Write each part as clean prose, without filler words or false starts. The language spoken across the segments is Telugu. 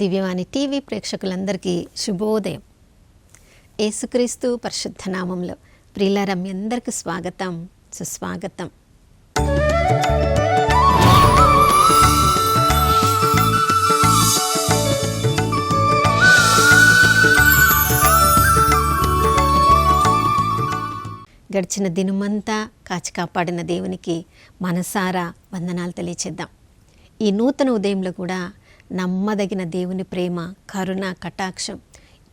దివ్యవాణి టీవీ ప్రేక్షకులందరికీ శుభోదయం. యేసుక్రీస్తు పరిశుద్ధ నామంలో ప్రియులారా, మీ అందరికీ స్వాగతం, సుస్వాగతం. గడిచిన దినమంతా కాచి కాపాడిన దేవునికి మనసారా వందనాలు తెలియచేద్దాం. ఈ నూతన ఉదయంలో కూడా నమ్మదగిన దేవుని ప్రేమ, కరుణ, కటాక్షం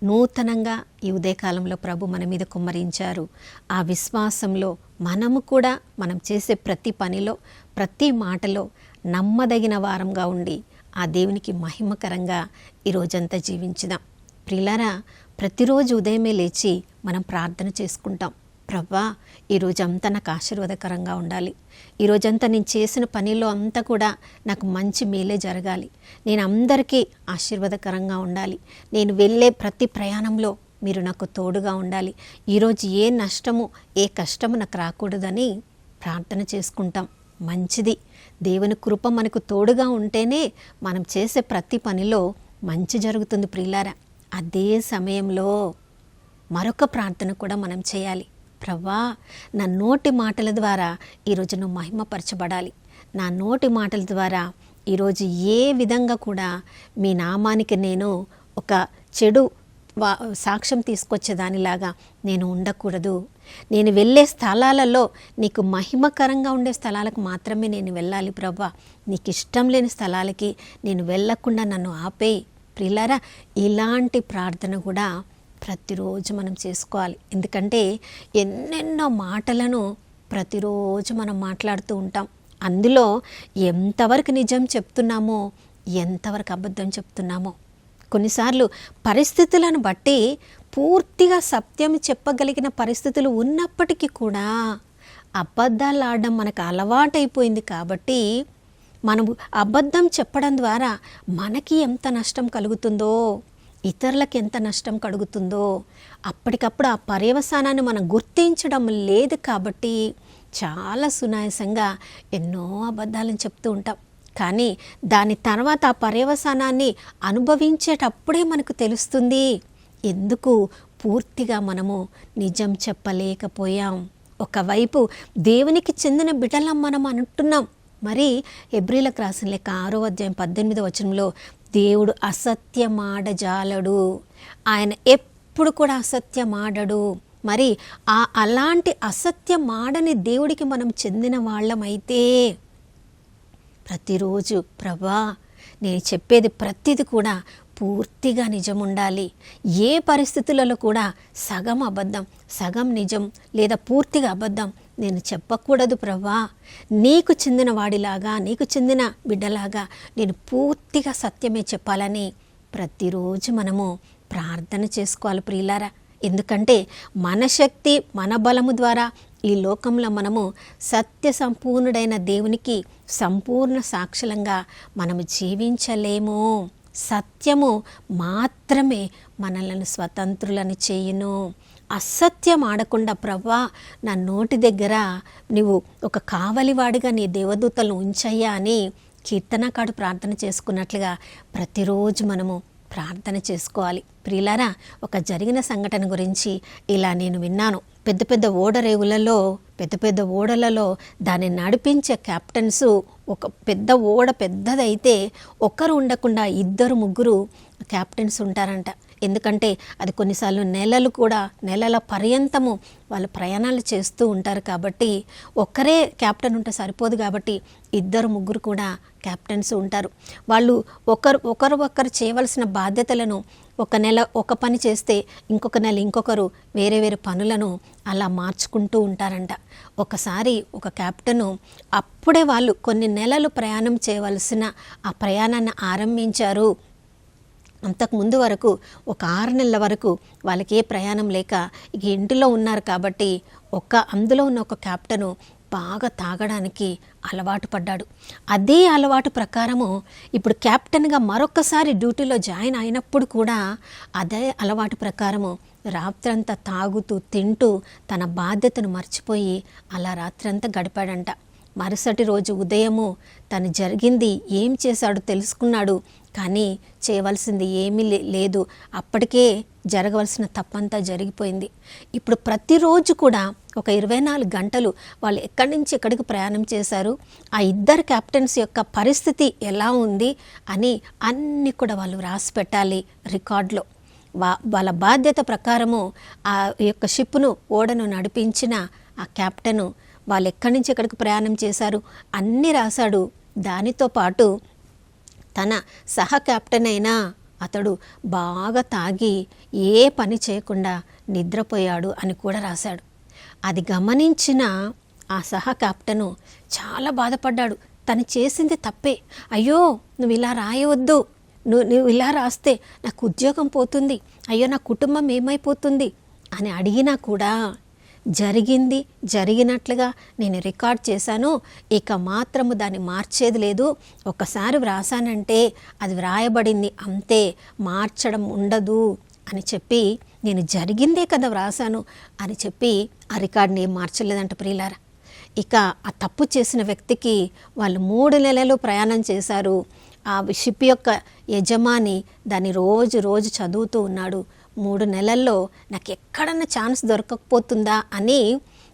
నూతనంగా ఈ ఉదయకాలంలో ప్రభు మన మీద కుమ్మరించారు. ఆ విశ్వాసంలో మనము కూడా మనం చేసే ప్రతి పనిలో, ప్రతి మాటలో నమ్మదగిన వారంగా ఉండి ఆ దేవునికి మహిమకరంగా ఈ రోజంతా జీవించుదాం. ప్రియులారా, ప్రతిరోజు ఉదయమే లేచి మనం ప్రార్థన చేసుకుంటాం. ప్రభా, ఈరోజంతా నాకు ఆశీర్వాదకరంగా ఉండాలి, ఈరోజంతా నేను చేసిన పనిలో అంతా కూడా నాకు మంచి మేలే జరగాలి, నేను అందరికీ ఆశీర్వాదకరంగా ఉండాలి, నేను వెళ్ళే ప్రతి ప్రయాణంలో మీరు నాకు తోడుగా ఉండాలి, ఈరోజు ఏ నష్టము ఏ కష్టము నాకు రాకూడదని ప్రార్థన చేసుకుంటాం. మంచిది. దేవుని కృప మనకు తోడుగా ఉంటేనే మనం చేసే ప్రతి పనిలో మంచి జరుగుతుంది. ప్రియులారా, అదే సమయంలో మరొక ప్రార్థన కూడా మనం చేయాలి. ప్రభా, నా నోటి మాటల ద్వారా ఈరోజు నువ్వు మహిమపరచబడాలి. నా నోటి మాటల ద్వారా ఈరోజు ఏ విధంగా కూడా మీ నామానికి నేను ఒక చెడు సాక్ష్యం తీసుకొచ్చేదానిలాగా నేను ఉండకూడదు. నేను వెళ్ళే స్థలాలలో నీకు మహిమకరంగా ఉండే స్థలాలకు మాత్రమే నేను వెళ్ళాలి. ప్రభా, నీకు ఇష్టం లేని స్థలాలకి నేను వెళ్ళకుండా నన్ను ఆపేయి. ప్రియులారా, ఇలాంటి ప్రార్థన కూడా ప్రతిరోజు మనం చేసుకోవాలి. ఎందుకంటే ఎన్నెన్నో మాటలను ప్రతిరోజు మనం మాట్లాడుతూ ఉంటాం. అందులో ఎంతవరకు నిజం చెప్తున్నామో, ఎంతవరకు అబద్ధం చెప్తున్నామో, కొన్నిసార్లు పరిస్థితులను బట్టి పూర్తిగా సత్యం చెప్పగలిగిన పరిస్థితులు ఉన్నప్పటికీ కూడా అబద్ధాలు ఆడడం మనకు అలవాటైపోయింది. కాబట్టి మనం అబద్ధం చెప్పడం ద్వారా మనకి ఎంత నష్టం కలుగుతుందో, ఇతరులకు ఎంత నష్టం కలుగుతుందో అప్పటికప్పుడు ఆ పర్యవసానాన్ని మనం గుర్తించడం లేదు. కాబట్టి చాలా సునాయాసంగా ఎన్నో అబద్ధాలను చెప్తూ ఉంటాం. కానీ దాని తర్వాత ఆ పర్యవసానాన్ని అనుభవించేటప్పుడే మనకు తెలుస్తుంది ఎందుకు పూర్తిగా మనము నిజం చెప్పలేకపోయాం. ఒకవైపు దేవునికి చెందిన బిడ్డలం మనం అంటున్నాం. మరి హెబ్రీలకు రాసిన లేఖ 6వ అధ్యాయం 18వ వచనంలో దేవుడు అసత్యమాడజాలడు, ఆయన ఎప్పుడు కూడా అసత్యమాడడు. మరి అలాంటి అసత్యమాడని దేవుడికి మనం చెందిన వాళ్ళమైతే ప్రతిరోజు ప్రభా, నేను చెప్పేది ప్రతిది కూడా పూర్తిగా నిజం ఉండాలి, ఏ పరిస్థితులలో కూడా సగం అబద్ధం సగం నిజం లేదా పూర్తిగా అబద్ధం నేను చెప్పకూడదు. ప్రభా, నీకు చెందిన వాడిలాగా, నీకు చెందిన బిడ్డలాగా నేను పూర్తిగా సత్యమే చెప్పాలని ప్రతిరోజు మనము ప్రార్థన చేసుకోవాలి. ప్రియులారా, ఎందుకంటే మన శక్తి మన బలము ద్వారా ఈ లోకంలో మనము సత్య సంపూర్ణుడైన దేవునికి సంపూర్ణ సాక్షులంగా మనము జీవించలేము. సత్యము మాత్రమే మనల్ని స్వతంత్రులను చేయును. అసత్యం ఆడకుండా ప్రభా, నా నోటి దగ్గర నువ్వు ఒక కావలివాడిగా నీ దేవదూతలను ఉంచయ్యా అని కీర్తనకాడు ప్రార్థన చేసుకున్నట్లుగా ప్రతిరోజు మనము ప్రార్థన చేసుకోవాలి. ప్రియులారా, ఒక జరిగిన సంఘటన గురించి ఇలా నేను విన్నాను. పెద్ద పెద్ద ఓడరేవులలో, పెద్ద పెద్ద ఓడలలో దాన్ని నడిపించే కెప్టెన్స్, ఒక పెద్ద ఓడ పెద్దదైతే ఒకరు ఉండకుండా 2-3 కెప్టెన్స్ ఉంటారంట. ఎందుకంటే అది కొన్నిసార్లు నెలల పర్యంతము వాళ్ళు ప్రయాణాలు చేస్తూ ఉంటారు. కాబట్టి ఒక్కరే కెప్టెన్ ఉంటే సరిపోదు. కాబట్టి 2-3 కూడా కెప్టెన్స్ ఉంటారు. వాళ్ళు ఒకరు చేయవలసిన బాధ్యతలను ఒక నెల ఒక పని చేస్తే ఇంకొక నెల ఇంకొకరు వేరే వేరే పనులను అలా మార్చుకుంటూ ఉంటారంట. ఒకసారి ఒక కెప్టెను అప్పుడే వాళ్ళు కొన్ని నెలలు ప్రయాణం చేయవలసిన ఆ ప్రయాణాన్ని ఆరంభించారు. అంతకుముందు వరకు ఒక 6 నెలల వరకు వాళ్ళకి ఏ ప్రయాణం లేక ఇక ఇంటిలో ఉన్నారు. కాబట్టి అందులో ఉన్న ఒక కెప్టెను బాగా తాగడానికి అలవాటు పడ్డాడు. అదే అలవాటు ప్రకారము ఇప్పుడు కెప్టెన్గా మరొకసారి డ్యూటీలో జాయిన్ అయినప్పుడు కూడా అదే అలవాటు ప్రకారము రాత్రంతా తాగుతూ తింటూ తన బాధ్యతను మర్చిపోయి అలా రాత్రంతా గడిపాడంట. మరుసటి రోజు ఉదయము తను జరిగింది ఏం చేశాడో తెలుసుకున్నాడు. కానీ చేయవలసింది ఏమీ లేదు. అప్పటికే జరగవలసిన తప్పంతా జరిగిపోయింది. ఇప్పుడు ప్రతిరోజు కూడా ఒక 24 గంటలు వాళ్ళు ఎక్కడి నుంచి ఎక్కడికి ప్రయాణం చేశారు, ఆ ఇద్దరు కెప్టెన్స్ యొక్క పరిస్థితి ఎలా ఉంది అని అన్నీ కూడా వాళ్ళు రాసి పెట్టాలి రికార్డులో. వాళ్ళ బాధ్యత ప్రకారము ఆ యొక్క షిప్ను ఓడను నడిపించిన ఆ కెప్టెను వాళ్ళు ఎక్కడి నుంచి ఎక్కడికి ప్రయాణం చేశారు అన్నీ రాశాడు. దానితో పాటు తన సహ కెప్టెన్ అయినా అతడు బాగా తాగి ఏ పని చేయకుండా నిద్రపోయాడు అని కూడా రాశాడు. అది గమనించిన ఆ సహ కెప్టెను చాలా బాధపడ్డాడు. తను చేసింది తప్పే, అయ్యో నువ్వు ఇలా రాయవద్దు, నువ్వు ఇలా రాస్తే నాకు ఉద్యోగం పోతుంది, అయ్యో నా కుటుంబం ఏమైపోతుంది అని అడిగినా కూడా జరిగింది జరిగినట్లుగా నేను రికార్డ్ చేశాను, ఇక మాత్రము దాన్ని మార్చేది లేదు, ఒకసారి వ్రాసానంటే అది వ్రాయబడింది అంతే, మార్చడం ఉండదు అని చెప్పి నేను జరిగిందే కదా వ్రాసాను అని చెప్పి ఆ రికార్డుని ఏం మార్చలేదంట ప్రియులారా. ఇక ఆ తప్పు చేసిన వ్యక్తికి వాళ్ళు 3 నెలలు ప్రయాణం చేశారు. ఆ షిప్ యొక్క యజమాని దాన్ని రోజు రోజు చదువుతూ ఉన్నాడు. 3 నెలల్లో నాకు ఎక్కడన్నా ఛాన్స్ దొరకకపోతుందా అని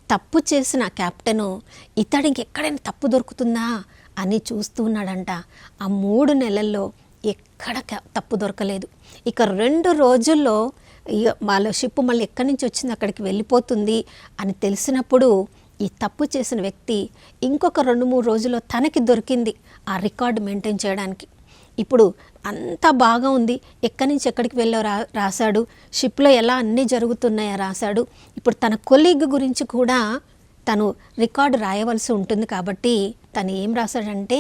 తప్పు చేసిన కెప్టెను ఇతడికి ఎక్కడైనా తప్పు దొరుకుతుందా అని చూస్తూ ఉన్నాడంట. ఆ 3 నెలల్లో ఎక్కడ తప్పు దొరకలేదు. ఇక 2 రోజుల్లో వాళ్ళ షిప్ మళ్ళీ ఎక్కడి నుంచి వచ్చింది అక్కడికి వెళ్ళిపోతుంది అని తెలిసినప్పుడు ఈ తప్పు చేసిన వ్యక్తి ఇంకొక 2-3 రోజుల్లో తనకి దొరికింది ఆ రికార్డు మెయింటైన్ చేయడానికి. ఇప్పుడు అంతా బాగా ఉంది, ఎక్కడి నుంచి ఎక్కడికి వెళ్ళో రాశాడు, షిప్లో ఎలా అన్నీ జరుగుతున్నాయో రాశాడు. ఇప్పుడు తన కొలీగ్ గురించి కూడా తను రికార్డు రాయవలసి ఉంటుంది కాబట్టి తను ఏం రాశాడంటే,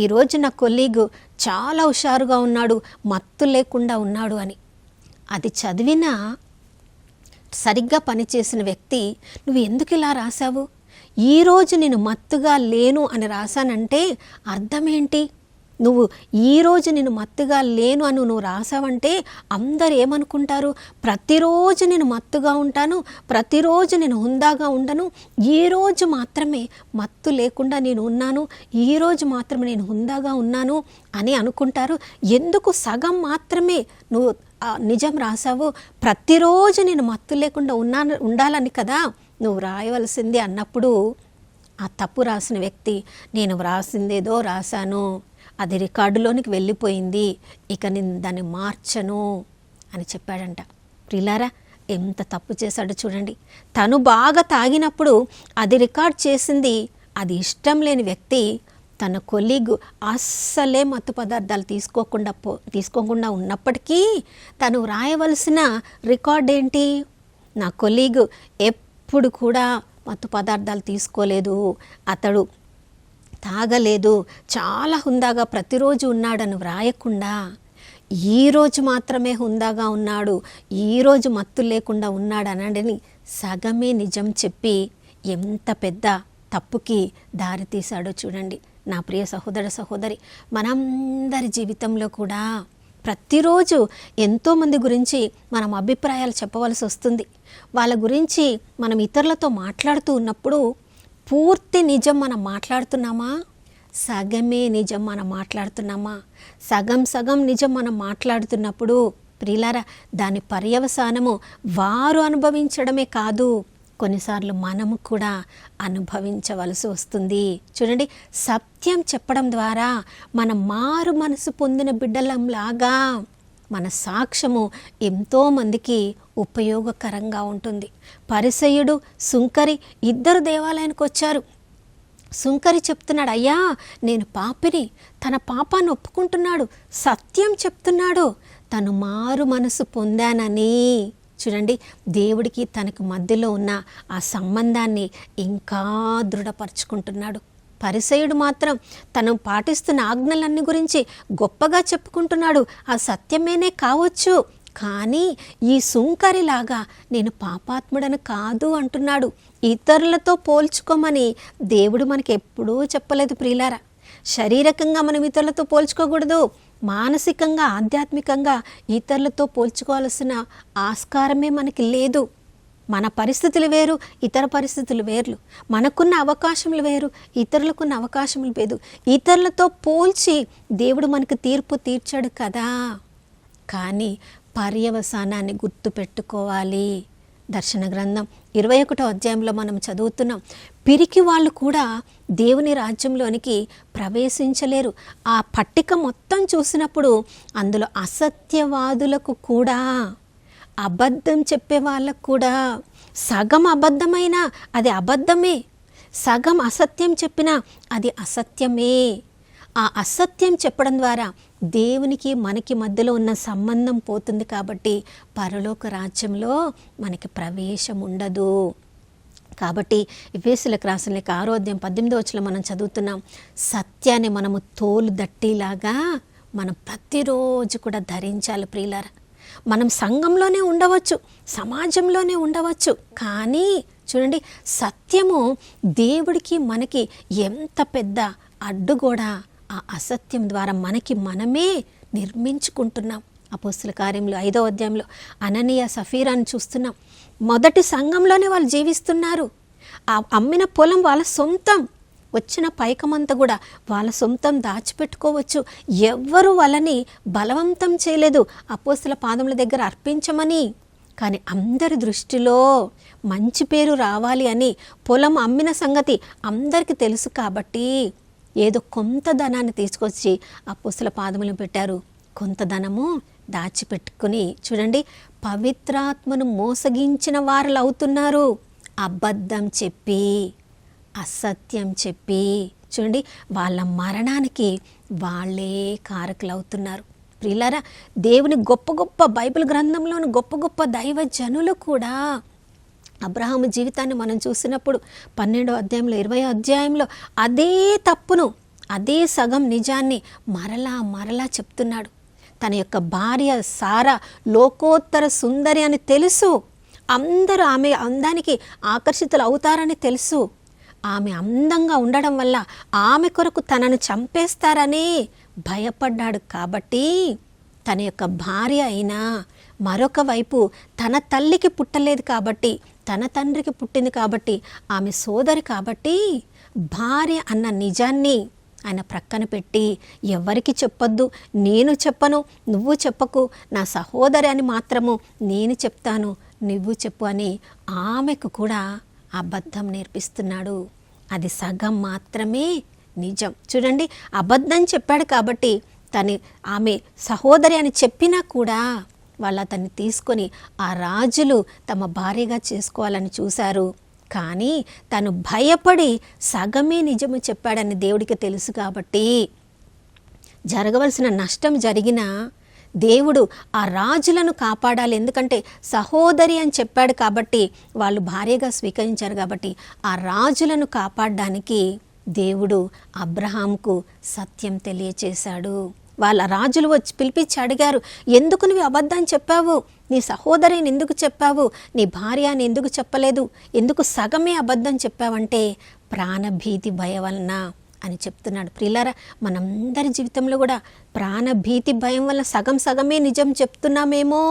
ఈరోజు నా కొలీగ్ చాలా హుషారుగా ఉన్నాడు, మత్తు లేకుండా ఉన్నాడు అని. అది చదివిన సరిగ్గా పనిచేసిన వ్యక్తి, నువ్వు ఎందుకు ఇలా రాశావు, ఈరోజు నేను మత్తుగా లేను అని రాశానంటే అర్థం ఏంటి, నువ్వు ఈరోజు నేను మత్తుగా లేను అని నువ్వు రాసావంటే అందరు ఏమనుకుంటారు, ప్రతిరోజు నేను మత్తుగా ఉంటాను, ప్రతిరోజు నేను హుందాగా ఉండను, ఈరోజు మాత్రమే మత్తు లేకుండా నేను ఉన్నాను, ఈరోజు మాత్రమే నేను హుందాగా ఉన్నాను అని అనుకుంటారు. ఎందుకు సగం మాత్రమే నువ్వు నిజం రాసావు, ప్రతిరోజు నేను మత్తు లేకుండా ఉండాలని కదా నువ్వు రాయవలసింది అన్నప్పుడు ఆ తప్పు రాసిన వ్యక్తి, నేను వ్రాసిందేదో రాశాను, అది రికార్డులోనికి వెళ్ళిపోయింది, ఇక నేను దాన్ని మార్చను అని చెప్పాడంట. ప్రియులారా, ఎంత తప్పు చేశాడో చూడండి. తను బాగా తాగినప్పుడు అది రికార్డ్ చేసింది అది ఇష్టం లేని వ్యక్తి తన కొలీగ్ అస్సలే మత్తు పదార్థాలు తీసుకోకుండా ఉన్నప్పటికీ తను రాయవలసిన రికార్డ్ ఏంటి, నా కొలీగ్ ఎప్పుడు కూడా మత్తు పదార్థాలు తీసుకోలేదు, అతడు తాగలేదు, చాలా హుందాగా ప్రతిరోజు ఉన్నాడని వ్రాయకుండా ఈరోజు మాత్రమే హుందాగా ఉన్నాడు, ఈరోజు మత్తు లేకుండా ఉన్నాడు అనడని సగమే నిజం చెప్పి ఎంత పెద్ద తప్పుకి దారి తీశాడో చూడండి. నా ప్రియ సహోదర సహోదరి, మనందరి జీవితంలో కూడా ప్రతిరోజు ఎంతోమంది గురించి మనం అభిప్రాయాలు చెప్పవలసి వస్తుంది. వాళ్ళ గురించి మనం ఇతరులతో మాట్లాడుతూ ఉన్నప్పుడు పూర్తి నిజం మనం మాట్లాడుతున్నామా, సగమే నిజం మనం మాట్లాడుతున్నామా? సగం సగం నిజం మనం మాట్లాడుతున్నప్పుడు ప్రియులారా, దాని పర్యవసానము వారు అనుభవించడమే కాదు, కొన్నిసార్లు మనము కూడా అనుభవించవలసి వస్తుంది. చూడండి, సత్యం చెప్పడం ద్వారా మనం మారు మనసు పొందిన బిడ్డలంలాగా మన సాక్ష్యము ఎంతోమందికి ఉపయోగకరంగా ఉంటుంది. పరిసయ్యుడు, సుంకరి ఇద్దరు దేవాలయానికి వచ్చారు. సుంకరి చెప్తున్నాడు, అయ్యా నేను పాపిని, తన పాపాన్ని ఒప్పుకుంటున్నాడు, సత్యం చెప్తున్నాడు, తను మారు మనసు పొందానని. చూడండి, దేవుడికి తనకు మధ్యలో ఉన్న ఆ సంబంధాన్ని ఇంకా దృఢపరుచుకుంటున్నాడు. పరిసయ్యుడు మాత్రం తను పాటిస్తున్న ఆజ్ఞలన్నీ గురించి గొప్పగా చెప్పుకుంటున్నాడు, ఆ సత్యమేనే కావచ్చు, కానీ ఈ సుంకరిలాగా నేను పాపాత్ముడను కాదు అంటున్నాడు. ఇతరులతో పోల్చుకోమని దేవుడు మనకి ఎప్పుడూ చెప్పలేదు ప్రియులారా. శారీరకంగా మనం ఇతరులతో పోల్చుకోకూడదు, మానసికంగా ఆధ్యాత్మికంగా ఇతరులతో పోల్చుకోవాల్సిన ఆస్కారమే మనకి లేదు. మన పరిస్థితులు వేరు, ఇతర పరిస్థితులు వేర్లు. మనకున్న అవకాశములు వేరు, ఇతరులకున్న అవకాశములు వేరు. ఇతరులతో పోల్చి దేవుడు మనకు తీర్పు తీర్చాడు కదా. కానీ పర్యవసానాన్ని గుర్తుపెట్టుకోవాలి. దర్శన గ్రంథం 21వ అధ్యాయంలో మనం చదువుతున్నాం, పిరికి వాళ్ళు కూడా దేవుని రాజ్యంలోనికి ప్రవేశించలేరు. ఆ పట్టిక మొత్తం చూసినప్పుడు అందులో అసత్యవాదులకు కూడా, అబద్ధం చెప్పే వాళ్ళకు కూడా, సగం అబద్ధమైనా అది అబద్ధమే, సగం అసత్యం చెప్పినా అది అసత్యమే. ఆ అసత్యం చెప్పడం ద్వారా దేవునికి మనకి మధ్యలో ఉన్న సంబంధం పోతుంది. కాబట్టి పరలోక రాజ్యంలో మనకి ప్రవేశం ఉండదు. కాబట్టి ఎఫెసీయులకు రాసిన లేఖ 6వ అధ్యాయం 18వ వచనంలో మనం చదువుతున్నాం, సత్యాన్ని మనము తోలు దట్టిలాగా మనం ప్రతిరోజు కూడా ధరించాలి. ప్రియులారా, మనం సంఘంలోనే ఉండవచ్చు, సమాజంలోనే ఉండవచ్చు, కానీ చూడండి, సత్యము దేవుడికి మనకి ఎంత పెద్ద అడ్డుగోడ. ఆ అసత్యం ద్వారా మనకి మనమే నిర్మించుకుంటున్నాం. అపోస్తల కార్యములు 5వ అధ్యాయంలో అననీయ సఫీరాని చూస్తున్నాం. మొదటి సంఘంలోనే వాళ్ళు జీవిస్తున్నారు. ఆ అమ్మిన పొలం వాళ్ళ సొంతం, వచ్చిన పైకమంతా కూడా వాళ్ళ సొంతం, దాచిపెట్టుకోవచ్చు. ఎవ్వరూ వాళ్ళని బలవంతం చేయలేదు అపోస్తల పాదముల దగ్గర అర్పించమని. కానీ అందరి దృష్టిలో మంచి పేరు రావాలి అని పొలం అమ్మిన సంగతి అందరికీ తెలుసు. కాబట్టి ఏదో కొంత ధనాన్ని తీసుకొచ్చి అపోస్తల పాదములను పెట్టారు. కొంత ధనము దాచిపెట్టుకుని చూడండి, పవిత్రాత్మను మోసగించిన వారు అవుతున్నారు. అబద్ధం చెప్పి, అసత్యం చెప్పి చూడండి, వాళ్ళ మరణానికి వాళ్ళే కారకులు అవుతున్నారు. ప్రియులారా, దేవుని గొప్ప గొప్ప బైబిల్ గ్రంథంలోని గొప్ప గొప్ప దైవ జనులు కూడా, అబ్రహాము జీవితాన్ని మనం చూసినప్పుడు 12వ అధ్యాయంలో 20వ అధ్యాయంలో అదే తప్పును, అదే సగం నిజాన్ని మరలా చెప్తున్నాడు. తన యొక్క భార్య సారా లోకోత్తర సుందరి అని తెలుసు, అందరూ ఆమె అందానికి ఆకర్షితులు అవుతారని తెలుసు. ఆమె అందంగా ఉండడం వల్ల ఆమె కొరకు తనను చంపేస్తారని భయపడ్డాడు. కాబట్టి తన యొక్క భార్య అయినా మరొక వైపు తన తల్లికి పుట్టలేదు కాబట్టి, తన తండ్రికి పుట్టింది కాబట్టి, ఆమె సోదరి కాబట్టి, భార్య అన్న నిజాన్ని ఆయన ప్రక్కన పెట్టి, ఎవరికి చెప్పొద్దు, నేను చెప్పను, నువ్వు చెప్పకు, నా సహోదరి అని మాత్రము నేను చెప్తాను, నువ్వు చెప్పు అని ఆమెకు కూడా అబద్ధం నేర్పిస్తున్నాడు. అది సగం మాత్రమే నిజం. చూడండి, అబద్ధం చెప్పాడు కాబట్టి ఆమె సహోదరి అని చెప్పినా కూడా వాళ్ళు అతన్ని తీసుకొని ఆ రాజులు తమ భార్యగా చేసుకోవాలని చూశారు. కానీ తను భయపడి సగమే నిజము చెప్పాడని దేవుడికి తెలుసు. కాబట్టి జరగవలసిన నష్టం జరిగినా దేవుడు ఆ రాజులను కాపాడాలి. ఎందుకంటే సహోదరి అని చెప్పాడు కాబట్టి, వాళ్ళు భార్యగా స్వీకరించారు కాబట్టి, ఆ రాజులను కాపాడడానికి దేవుడు అబ్రహాంకు సత్యం తెలియచేశాడు. వాళ్ళ రాజులు వచ్చి పిలిపించి అడిగారు, ఎందుకు నువ్వు అబద్ధం చెప్పావు, నీ సహోదరిని ఎందుకు చెప్పావు, నీ భార్య అని ఎందుకు చెప్పలేదు, ఎందుకు సగమే అబద్ధం చెప్పావంటే ప్రాణభీతి భయం వలన అని చెప్తున్నాడు. ప్రియులారా, మనందరి జీవితంలో కూడా ప్రాణభీతి భయం వల్ల సగమే నిజం చెప్తున్నామేమో,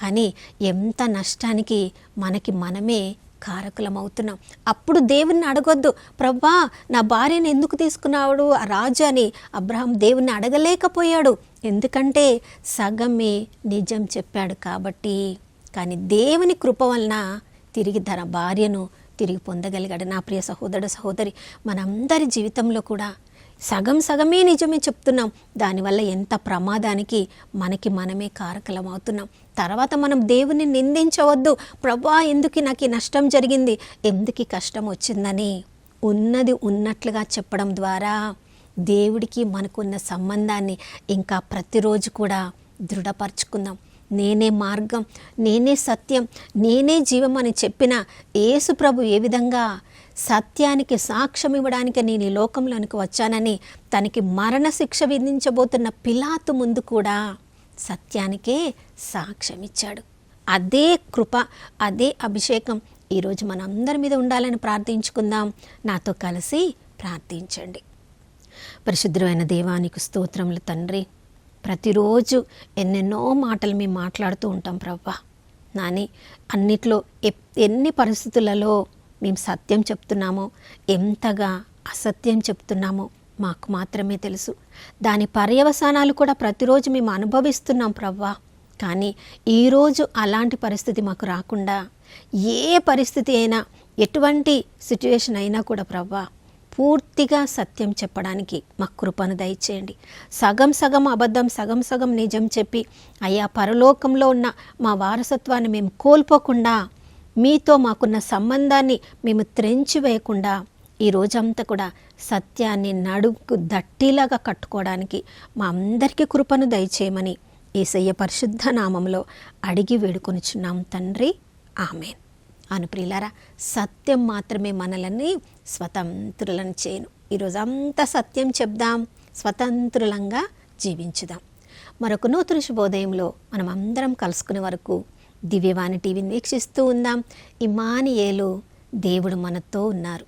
కానీ ఎంత నష్టానికి మనకి మనమే కారకులమవుతున్నాం. అప్పుడు దేవుణ్ణి అడగొద్దు, ప్రభా నా భార్యను ఎందుకు తీసుకున్నాడు ఆ రాజు అని అబ్రహాం దేవుణ్ణి అడగలేకపోయాడు. ఎందుకంటే సగమే నిజం చెప్పాడు కాబట్టి. కానీ దేవుని కృప వలన తిరిగి తన భార్యను తిరిగి పొందగలిగాడు. నా ప్రియ సహోదరుడు సహోదరి, మనందరి జీవితంలో కూడా సగమే నిజమే చెప్తున్నాం. దానివల్ల ఎంత ప్రమాదానికి మనకి మనమే కారకులం అవుతున్నాం. తర్వాత మనం దేవుని నిందించవద్దు, ప్రభా ఎందుకు నాకు ఈ నష్టం జరిగింది, ఎందుకు ఈ కష్టం వచ్చిందని. ఉన్నది ఉన్నట్లుగా చెప్పడం ద్వారా దేవుడికి మనకున్న సంబంధాన్ని ఇంకా ప్రతిరోజు కూడా దృఢపరచుకుందాం. నేనే మార్గం, నేనే సత్యం, నేనే జీవం అని చెప్పిన యేసు ప్రభు ఏ విధంగా సత్యానికి సాక్ష్యం ఇవ్వడానికి నేను ఈ లోకంలోనికి వచ్చానని తనకి మరణశిక్ష విధించబోతున్న పిలాతు ముందు కూడా సత్యానికే సాక్ష్యం ఇచ్చాడు. అదే కృప, అదే అభిషేకం ఈరోజు మనందరి మీద ఉండాలని ప్రార్థించుకుందాం. నాతో కలిసి ప్రార్థించండి. పరిశుద్ధమైన దేవానికి స్తోత్రములు తండ్రి. ప్రతిరోజు ఎన్నెన్నో మాటలు మేము మాట్లాడుతూ ఉంటాం ప్రభా. నాని అన్నిట్లో ఎన్ని పరిస్థితులలో మేము సత్యం చెప్తున్నామో, ఎంతగా అసత్యం చెప్తున్నామో మాకు మాత్రమే తెలుసు. దాని పర్యవసానాలు కూడా ప్రతిరోజు మేము అనుభవిస్తున్నాం ప్రవ్వా. కానీ ఈరోజు అలాంటి పరిస్థితి మాకు రాకుండా, ఏ పరిస్థితి అయినా, ఎటువంటి సిచ్యువేషన్ అయినా కూడా ప్రవ్వా, పూర్తిగా సత్యం చెప్పడానికి మాకు కృపను దయచేయండి. సగం సగం అబద్ధం, సగం సగం నిజం చెప్పి అయ్యా పరలోకంలో ఉన్న మా వారసత్వాన్ని మేము కోల్పోకుండా, మీతో మాకున్న సంబంధాన్ని మేము త్రెంచివేయకుండా ఈ రోజంతా కూడా సత్యాన్ని నడుగు దట్టిలాగా కట్టుకోవడానికి మా అందరికీ కృపను దయచేయమని యేసయ్య పరిశుద్ధ నామంలో అడిగి వేడుకొనిచున్నాం తండ్రి, ఆమేన్. అనుప్రియులారా, సత్యం మాత్రమే మనల్ని స్వతంత్రులను చేయను. ఈరోజు అంతా సత్యం చెప్దాం, స్వతంత్రులంగా జీవించుదాం. మరొక నూతన శుభోదయంలో మనం అందరం కలుసుకునే వరకు దివ్యవాణి టీవీని వీక్షిస్తూ ఉందాం. ఇమ్మానుయేలు, దేవుడు మనతో ఉన్నారు.